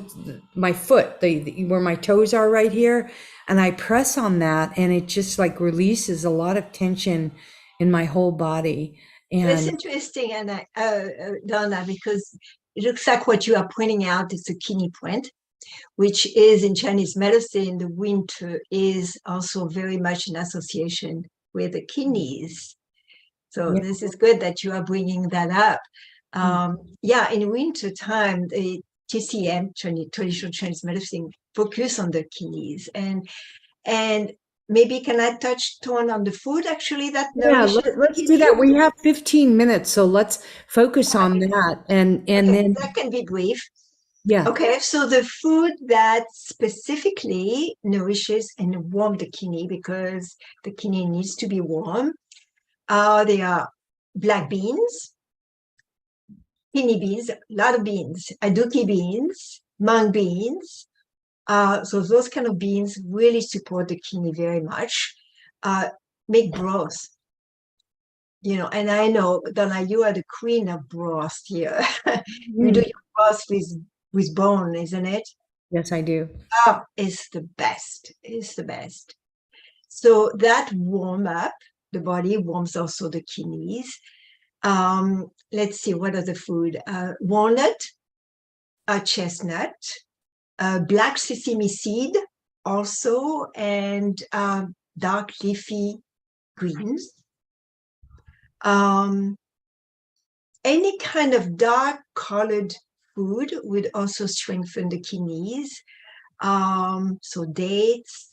my foot, where my toes are right here, and I press on that, and it just like releases a lot of tension in my whole body. It's And interesting, and Donna, because it looks like what you are pointing out is a kidney point, which is in Chinese medicine, the winter is also very much in association with the kidneys. So Yeah. this is good that you are bringing that up. Yeah, in winter time, the TCM, traditional Chinese medicine, focus on the kidneys, and maybe can I touch on the food actually that nourishes the let's do that. kidneys? We have 15 minutes, so let's focus on that, and Okay, then that can be brief. Yeah. Okay, so the food that specifically nourishes and warm the kidney, because the kidney needs to be warm, they are black beans, kidney beans, a lot of beans, aduki beans, mung beans. So those kind of beans really support the kidney very much. Make broth, and I know, Donna, you are the queen of broth here. You do Mm. your broth with bone, isn't it? Yes, I do. Oh, it's the best. It's the best. So that warm up the body, warms also the kidneys. Let's see, what other food? Walnut, chestnut, black sesame seed also, and dark leafy greens. Any kind of dark colored food would also strengthen the kidneys. So dates,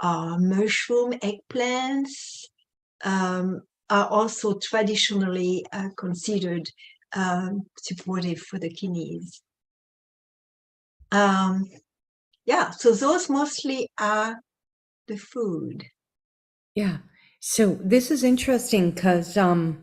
mushroom, eggplants are also traditionally considered supportive for the kidneys. Yeah, so those mostly are the food. Yeah. So this is interesting because, I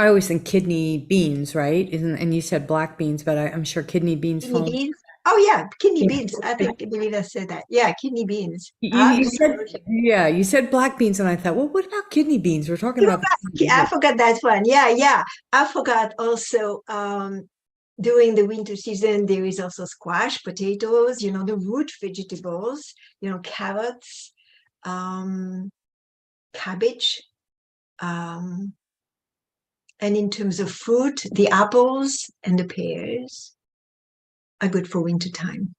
always think kidney beans, right? And you said black beans, but I'm sure kidney beans Kidney fall. beans. Oh yeah, kidney Yeah. beans. I believe I said that. Yeah, kidney beans. You said, Absolutely. yeah, you said black beans, and I thought, well, what about kidney beans? We're talking about the I kidneys. forgot that one. Yeah. I forgot also during the winter season, there is also squash, potatoes, the root vegetables, carrots, cabbage. And in terms of fruit, the apples and the pears are good for winter time.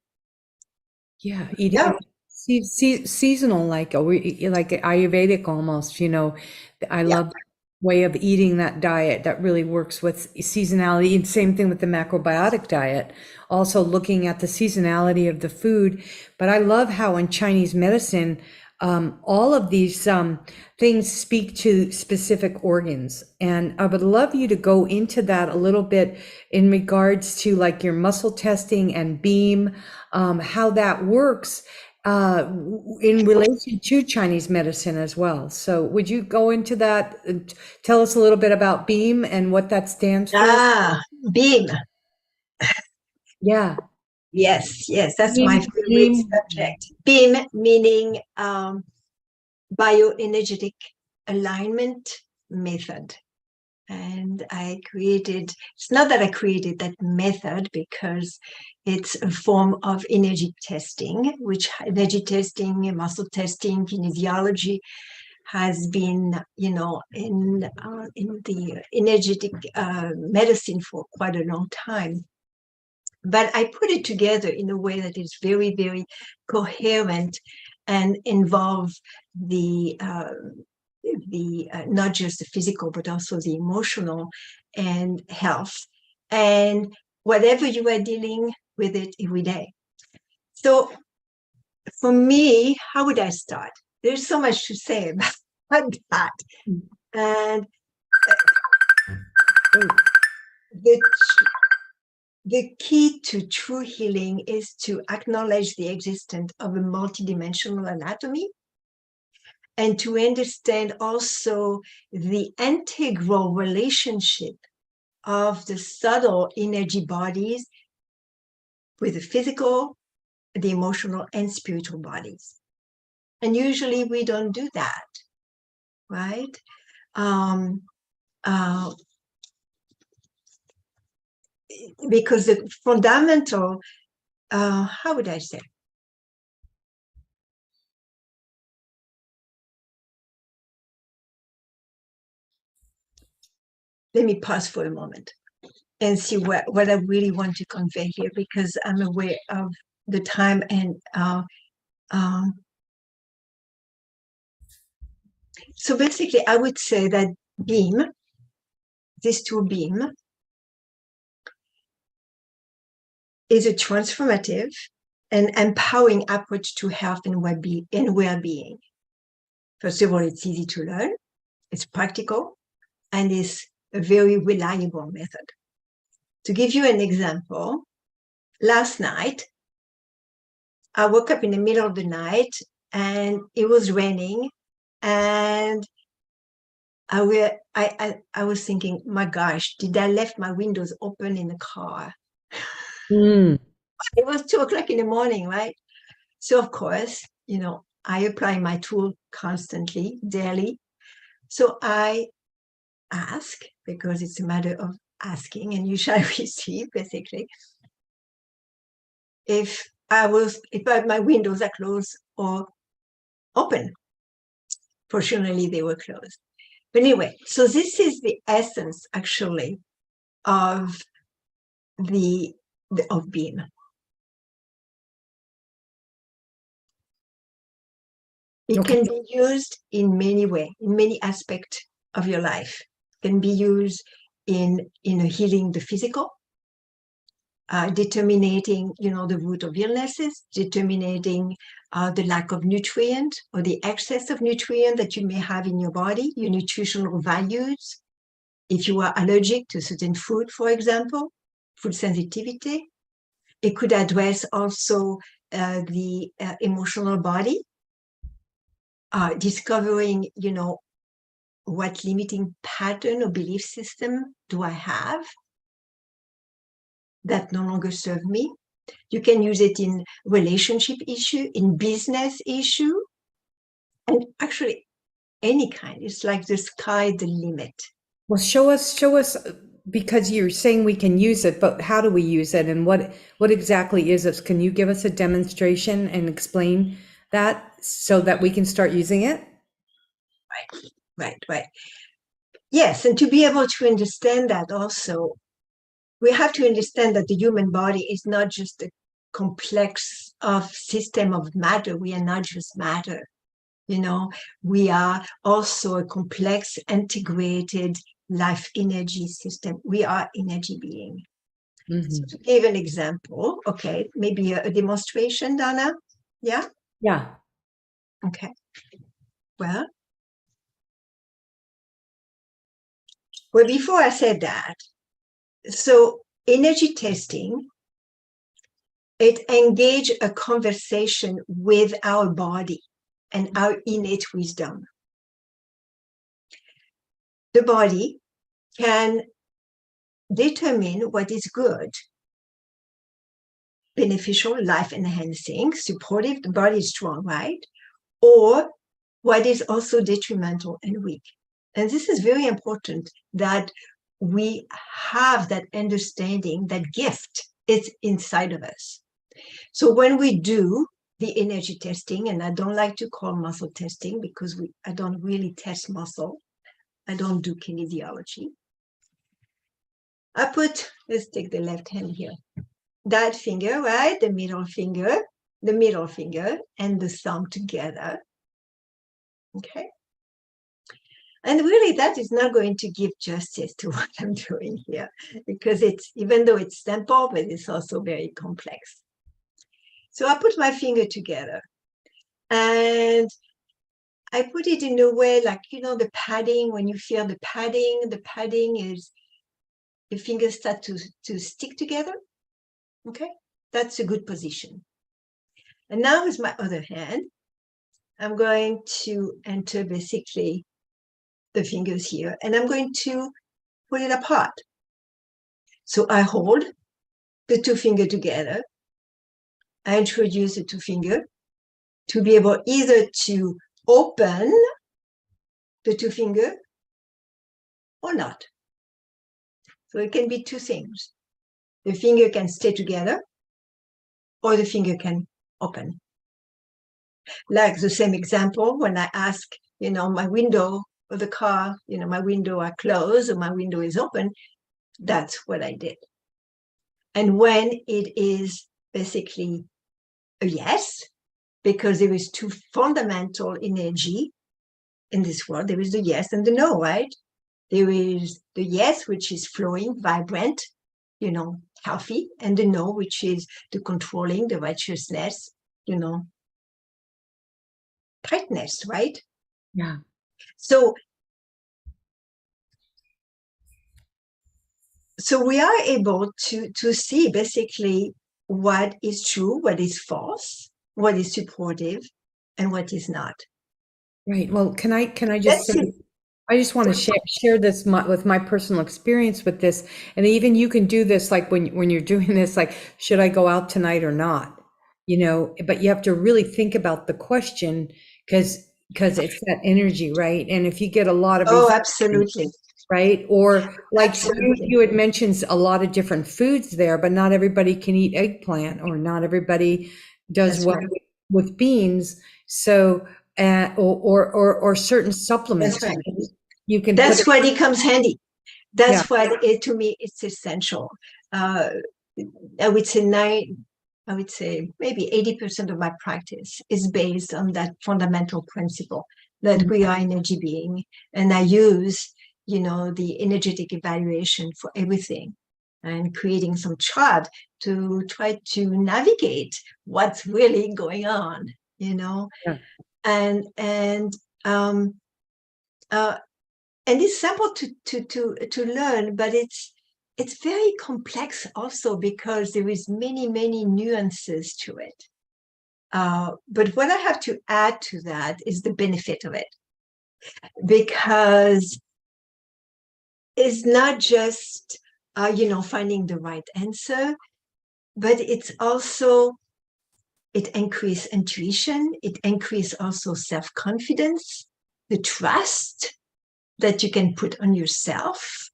Yeah, eating Yeah. seasonal, like like Ayurvedic almost. I Yeah. love that way of eating that diet that really works with seasonality. And same thing with the macrobiotic diet, also looking at the seasonality of the food. But I love how in Chinese medicine, all of these things speak to specific organs. And I would love you to go into that a little bit in regards to like your muscle testing and beam, how that works in relation to Chinese medicine as well. So would you go into that and tell us a little bit about beam and what that stands for? Beam. Yeah. Yes, that's my Beam, favorite beam. subject. Beam meaning bioenergetic alignment method. And it's not that I created that method because it's a form of energy testing, which energy testing, muscle testing, kinesiology has been, in the energetic medicine for quite a long time. But I put it together in a way that is very, very coherent and involve the not just the physical, but also the emotional and health, and whatever you are dealing with it every day. So for me, how would I start? There's so much to say about that. And the key to true healing is to acknowledge the existence of a multidimensional anatomy and to understand also the integral relationship of the subtle energy bodies with the physical, the emotional, and spiritual bodies. And usually we don't do that, right? Because the fundamental, how would I say? Let me pause for a moment and see what I really want to convey here, because I'm aware of the time. And so basically, I would say that this tool beam, is a transformative and empowering approach to health and well-being. First of all, it's easy to learn, it's practical, and it's a very reliable method. To give you an example, last night, I woke up in the middle of the night and it was raining, and I was thinking, my gosh, did I left my windows open in the car? Mm. It was 2 o'clock in the morning, right? So of course, I apply my tool constantly, daily. So I ask, because it's a matter of asking and you shall receive, basically, if my windows are closed or open. Fortunately, they were closed. But anyway, so this is the essence, actually, of of being. It Okay. can be used in many ways, in many aspects of your life. It can be used in healing the physical, determining, the root of illnesses, determining the lack of nutrient or the excess of nutrient that you may have in your body, your nutritional values. If you are allergic to certain food, for example, food sensitivity. It could address also the emotional body, discovering, what limiting pattern or belief system do I have that no longer serve me. You can use it in relationship issue, in business issue, and actually any kind. It's like the sky the limit. Well, show us, because you're saying we can use it, but how do we use it, and what exactly is this? Can you give us a demonstration and explain that so that we can start using it? Right. Yes, and to be able to understand that also, we have to understand that the human body is not just a complex system of matter. We are not just matter. We are also a complex, integrated life energy system. We are energy being. Mm-hmm. So to give an example, okay, maybe a demonstration, Donna? Yeah? Yeah. Okay. Well, before I said that, so energy testing, it engage a conversation with our body and our innate wisdom. The body can determine what is good, beneficial, life-enhancing, supportive, the body is strong, right? Or what is also detrimental and weak. And this is very important, that we have that understanding, that gift is inside of us. So when we do the energy testing, and I don't like to call muscle testing because I don't really test muscle. I don't do kinesiology. Let's take the left hand here. That finger, right? The middle finger, and the thumb together. Okay. And really, that is not going to give justice to what I'm doing here, because even though it's simple, but it's also very complex. So I put my finger together and I put it in a way like, the padding, when you feel the padding is, the fingers start to stick together. Okay, that's a good position. And now with my other hand, I'm going to enter basically the fingers here, and I'm going to pull it apart. So I hold the two fingers together. I introduce the two fingers to be able either to open the two fingers or not. So it can be two things. The finger can stay together or the finger can open. Like the same example, when I ask, my window of the car, my window are closed or my window is open, that's what I did. And when it is basically a yes, because there is two fundamental energy in this world, there is the yes and the no, right? There is the yes, which is flowing, vibrant, healthy, and the no, which is the controlling, the righteousness, tightness, right? Yeah. So we are able to see basically what is true, what is false, what is supportive, and what is not. Right. Well, can I just That's say, it. I just want to share this with my personal experience with this, and even you can do this like when you're doing this, like, should I go out tonight or not? You know, but you have to really think about the question because it's that energy, right? And if you get a lot of Oh, resistance, absolutely. right? Or like Absolutely. you had mentioned a lot of different foods there, but not everybody can eat eggplant, or not everybody does That's well right. with beans. So, or certain That's supplements, right. you can put That's it, why it comes handy. yeah. That's why to me it's essential. Uh, I would say I would say maybe 80% of my practice is based on that fundamental principle that Mhm. we are energy being, and I use the energetic evaluation for everything, and creating some chart to try to navigate what's really going on. You know, Yeah. and um, uh, and it's simple to learn, but it's very complex also because there is many nuances to it. But what I have to add to that is the benefit of it, because it's not just finding the right answer, but it's also, it increases intuition, it increases also self-confidence, the trust that you can put on yourself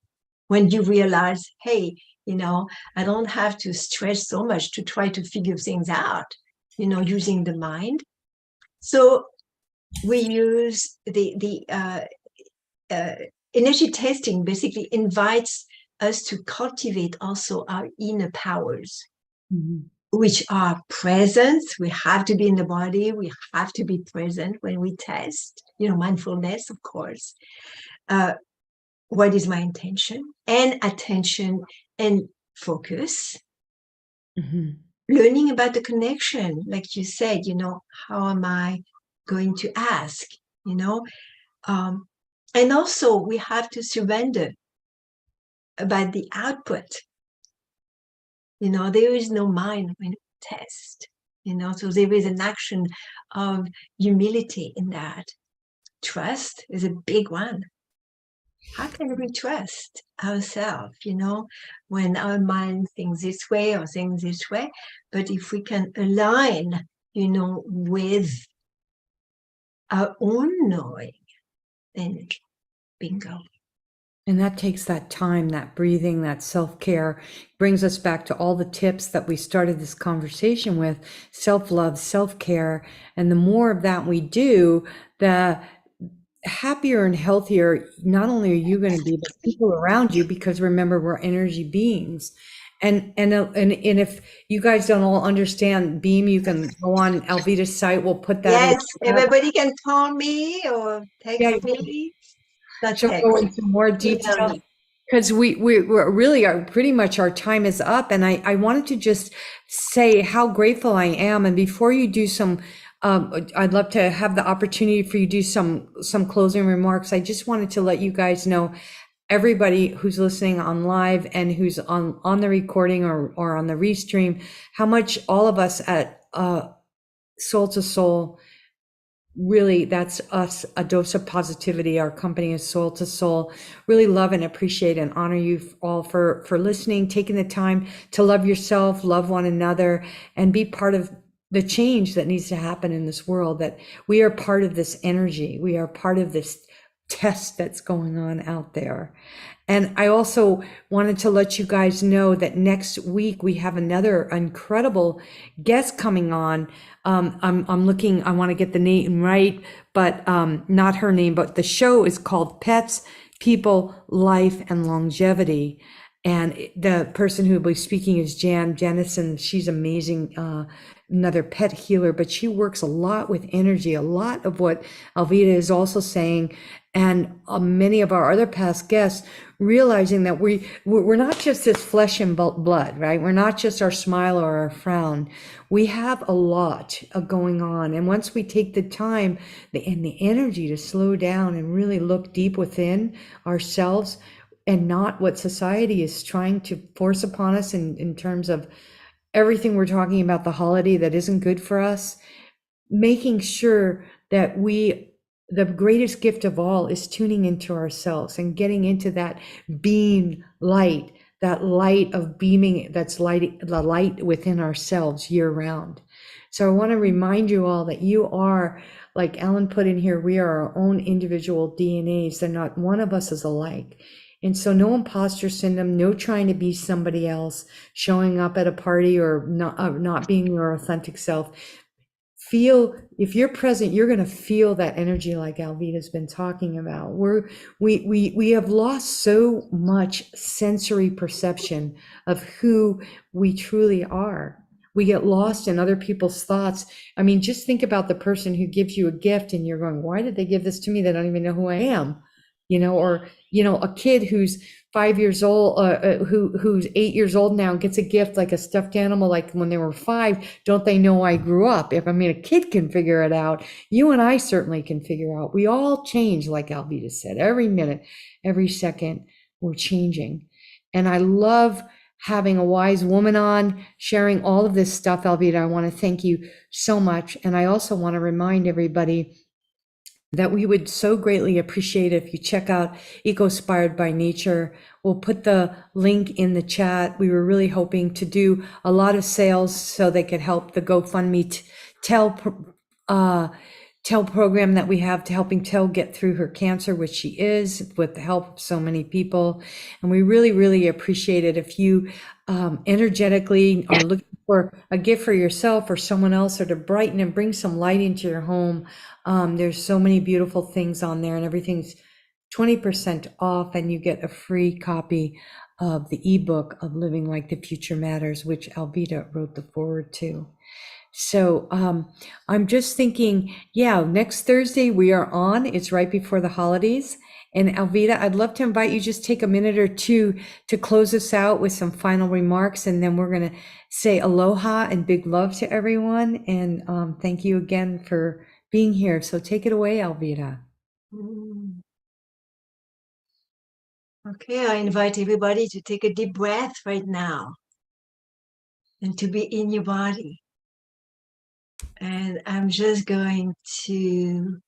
when you realize, hey, I don't have to stress so much to try to figure things out, using the mind. So we use uh, energy testing basically invites us to cultivate also our inner powers, Mhm. which are presence. We have to be in the body. We have to be present when we test, mindfulness, of course. Uh, what is my intention and attention and focus, Mhm. learning about the connection, like you said, how am I going to ask, you know, um, and also we have to surrender about the output. There is no mind when we test, so there is an action of humility in that. Trust is a big one. How can we trust ourselves, when our mind thinks this way or thinks this way? But if we can align, with our own knowing, then bingo. And that takes that time, that breathing, that self-care, brings us back to all the tips that we started this conversation with: self-love, self-care. And the more of that we do, the happier and healthier not only are you going to be, but people around you, because remember, we're energy beings. And if you guys don't all understand Beam, you can go on Alvita's site. We'll put that in. Yes, everybody can call me or Yeah, text me. Not she'll go text. into more Email detail. me. Because we're really are pretty much, our time is up, and I wanted to just say how grateful I am. And before you do some, I'd love to have the opportunity for you to do some closing remarks. I just wanted to let you guys know, everybody who's listening on live and who's on the recording or on the restream, how much all of us at Soul to Soul, really, that's us, a dose of positivity. Our company is Soul to Soul. Really love and appreciate and honor you all for listening, taking the time to love yourself, love one another, and be part of the change that needs to happen in this world. That we are part of this energy. We are part of this test that's going on out there. And I also wanted to let you guys know that next week we have another incredible guest coming on. I'm looking, I want to get the name right, but not her name, but the show is called Pets, People, Life, and Longevity. And the person who will be speaking is Jan Jennison. She's amazing, another pet healer, but she works a lot with energy, a lot of what Alvita is also saying. And many of our other past guests, realizing that we're not just this flesh and blood, right? We're not just our smile or our frown. We have a lot going on. And once we take the time and the energy to slow down and really look deep within ourselves, and not what society is trying to force upon us in terms of everything we're talking about the holiday that isn't good for us, making sure that the greatest gift of all is tuning into ourselves and getting into that being light, that light of beaming, that's light, the light within ourselves year round. So I want to remind you all that you are, like Ellen put in here, we are our own individual DNAs. They're not, one of us is alike. And so no imposter syndrome, no trying to be somebody else, showing up at a party or not being your authentic self. Feel, if you're present, you're going to feel that energy like Alvita's been talking about. We have lost so much sensory perception of who we truly are. We get lost in other people's thoughts. I mean, just think about the person who gives you a gift and you're going, why did they give this to me? They don't even know who I am. Or, a kid who's 5 years old, who's 8 years old now, gets a gift like a stuffed animal, like when they were 5, don't they know I grew up? A kid can figure it out. You and I certainly can figure out. We all change, like Alvita said, every minute, every second, we're changing. And I love having a wise woman on, sharing all of this stuff, Alvita. I want to thank you so much. And I also want to remind everybody that we would so greatly appreciate if you check out Eco-Spired by Nature. We'll put the link in the chat. We were really hoping to do a lot of sales so they could help the GoFundMe Tell program that we have to helping Tell get through her cancer, which she is, with the help of so many people. And we really, really appreciate it if you energetically are looking for a gift for yourself or someone else, or to brighten and bring some light into your home. There's so many beautiful things on there, and everything's 20% off, and you get a free copy of the ebook of Living Like the Future Matters, which Alvita wrote the foreword to. So I'm just thinking, next Thursday we are on. It's right before the holidays. And Alvita, I'd love to invite you, just take a minute or two to close us out with some final remarks, and then we're going to say aloha and big love to everyone. And thank you again for being here. So take it away, Alvita. Okay, I invite everybody to take a deep breath right now and to be in your body. And I'm just going to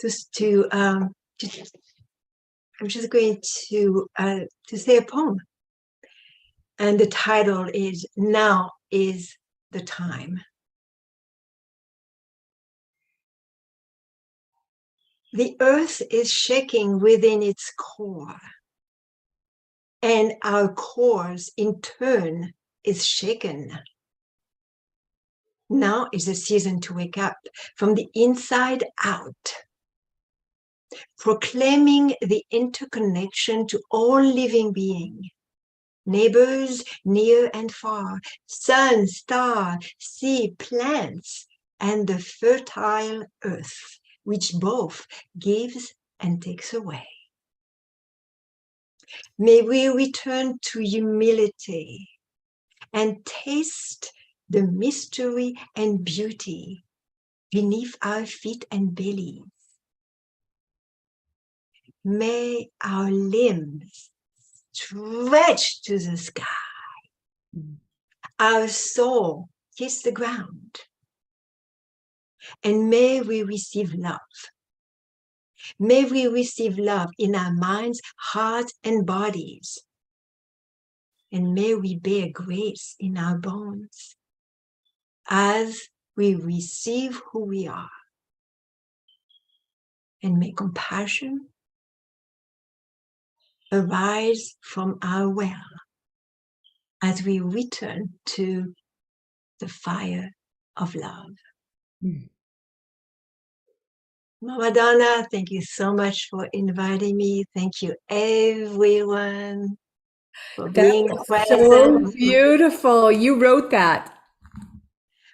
I'm just going to say a poem, and the title is "Now is the Time." The earth is shaking within its core, and our cores in turn is shaken. Now is the season to wake up from the inside out, proclaiming the interconnection to all living being, neighbors near and far, sun, star, sea, plants, and the fertile earth, which both gives and takes away. May we return to humility and taste the mystery and beauty beneath our feet and bellies. May our limbs stretch to the sky, our soul kiss the ground, and may we receive love. May we receive love in our minds, hearts, and bodies. And may we bear grace in our bones as we receive who we are. And may compassion arise from our well as we return to the fire of love. Mama Donna, thank you so much for inviting me. Thank you, everyone, for being present. So beautiful. You wrote that.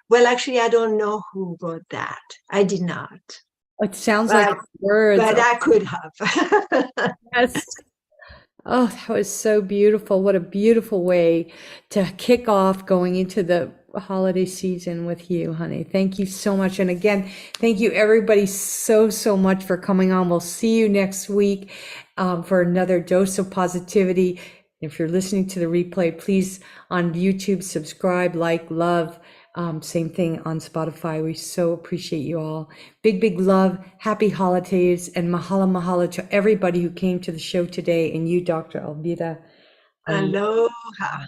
Well, actually, I don't know who wrote that. I did not. It sounds like words. But I could have. Yes. Oh, that was so beautiful. What a beautiful way to kick off going into the holiday season with you, honey. Thank you so much. And again, thank you everybody so much for coming on. We'll see you next week for another dose of positivity. If you're listening to the replay, please on YouTube, subscribe, like, love. Same thing on Spotify. We so appreciate you all. Big, big love. Happy holidays and mahala to everybody who came to the show today and you, Dr. Alvita. Aloha.